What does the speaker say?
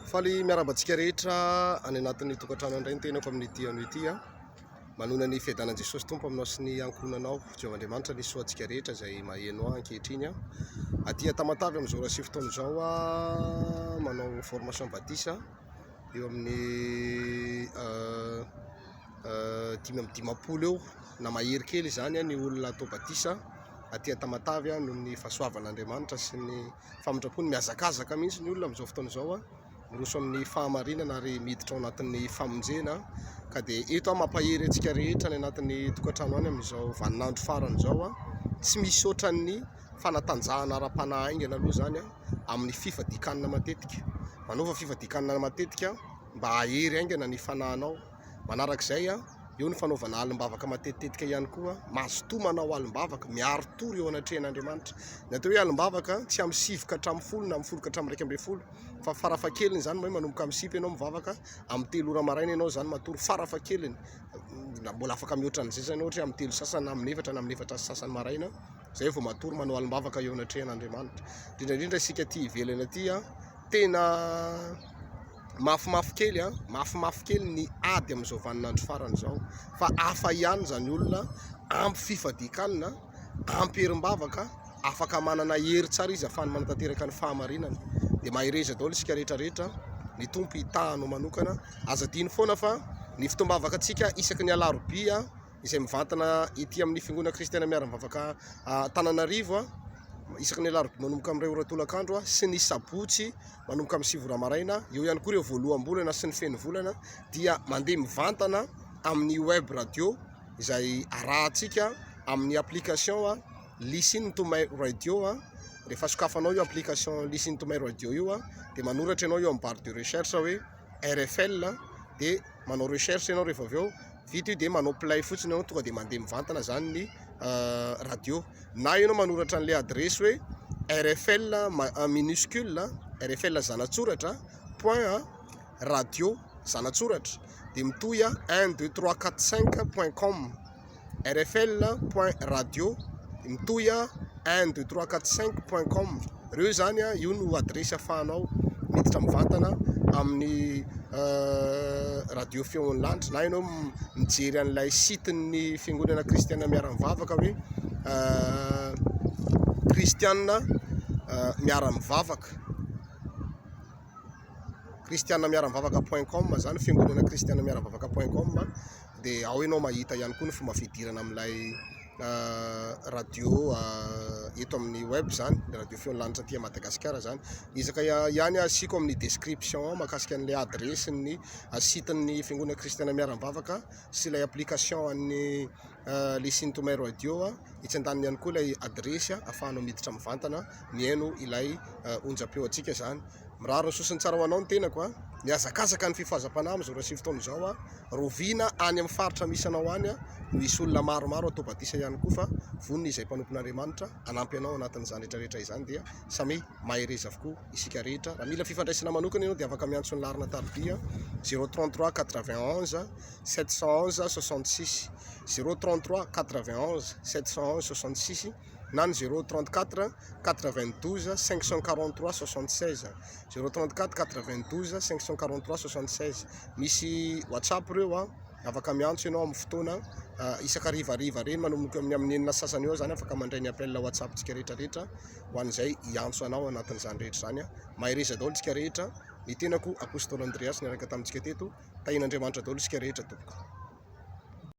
Faly miarabantsika rehetra any anatin'ny tokantrano indray ny tenako amin'ity ano ity manona ny fiadanan'i Jesosy Tompo aminao sy ny ankonanao Jehovahandriamanitra ny soantsika rehetra izay maheno ankehitriny aty Tamatavy amin'izao raha 7 taona izao manao formation batisa eo amin'ny 5 eo na mahery kely zany ny olona atao batisa aty Tamatavy noho ny fahasoavan'Andriamanitra sy ny famindrapony miazakazaka mihitsy ny olona amin'izao fotoana izao miroso amin'ny fahamarinana ary miditra ao anatin'ny famonjena ka dia eto mampahery antsika rehetra ny anatin'ny tokantrano any amin'izao vaninandro farany izao tsy misy ohatran'ny fanatanjahana ara-panahaingana aloha zany amin'ny fifadikanana matetika manova fifadikanana matetika mba hahery aingana ny fanahinao manarak'izay eo ny fanaovana alim-bavaka matetetika ihany koa mazotoa manao alim-bavaka miaro tory eo anatrehan'Andriamanitra ny atao hoe alim-bavaka tsy amin'ny 7 ka hatramin'ny 10 na amin'ny 10 ka hatramin'ny 12 fa farafahakeliny zany moa manomboka amin'ny 6 ianao mivavaka amin'ny 3 ora maraina ianao zany matory farafahakeliny mbola afaka mihoatra an'izay zany ohatra amin'ny 3 sasany na amin'ny 4 na amin'ny 4 sasany maraina zay vao matory manao alim-bavaka eo anatrehan'Andriamanitra indrindra isika aty ivelany aty tena mafimafy kely ny ady amin'izao vaninandro farany izao fa afa ihany zany olona ampy fifadikanana ampy herim-bavaka afaka manana hery tsara izy afahany manatanteraka ny fahamarinana dia mahireza daholo isika rehetrarehetra ny tompo hitahanao manokana aza diny foana fa ny fitombavaka antsika isaky ny alarobia izay mivantana ety amin'ny fiangonana kristiana miara-mivavaka Tananarivo isaky ny alarobia manomboka amin'ny 2 ora tolakandro sy ny sabotsy manomboka amin'ny 7 ora maraina eo ihany koa ireo voalohambolana sy ny fenovolana dia mandeha mivantana amin'ny web radio izay arahantsika amin'ny application Listen to my radio rehefa sokafanao io application Listen to my radio io dia manoratra ianao eo amin'ny barre de recherche hoe RFL dia manao recherche ianao rehefa avy eo vita io dia manao play fotsiny ianao tonga dia mandeha mivantana zany ny radio na ianao manoratra an'ilay adresy hoe RFL minuscule RFL zanatsoratra point radio zanatsoratra dia mitohy 12345.com rfl.radio mitohy 12345.com reo zany io no adresy afahanao miditra mivantana amin'ny radio feo ny lanitra na ianao mijery an'ilay siten'ny fiangonana kristiana miara-mivavaka hoe kristiana miara-mivavaka kristianamiara-mivavaka.com zany fiangonana kristiana miara-mivavaka.com dia ao ianao mahita ihany koa ny fomba fidirana amin'ilay radio eto amin'ny web zany radio feo ny lanitra aty Madagasikara zany izaka ihany asiko amin'ny description mahakasika an'ilay adresy ny siten'ny fiangonana kristiana miara-mivavaka sy ilay application an'ny Listen to my radio hitsandaniny ihany koa ilay adresy afahanao miditra mivantana mihaino ilay onjam-peo antsika zany miraro ny sosiny tsara ho anao ny tenako miazakazaka ny fifazam-panahy amin'izao raha 7 taona izao roviana any amin'ny faritra misy anao any misy olona maromaro atao batisa ihany koa fa vonona izay mpanompon'Andriamanitra anampy anao anatin'izany rehetrarehetra izany dia samy mahereza avokoa isika rehetra raha mila fifandraisana manokana ianao dia afaka miantso ny larina tarobia 033 91 711 66 033 91 711 66 na ny 034 92 543 76 034 92 543 76 misy watsapp reo afaka miantso ianao amin'ny fotoana isaka rivariva reny manomboka amin'ny enina sasany eo zany afaka mandray ny appel WhatsApp tsika rehetrarehetra ho an'izay iantso anao anatin'izany rehetra zany mahereza daholo tsika rehetra ny tenako Apostoly Andreas niaraka tamintsika teto tahin'Andriamanitra daholo tsika rehetra tompoko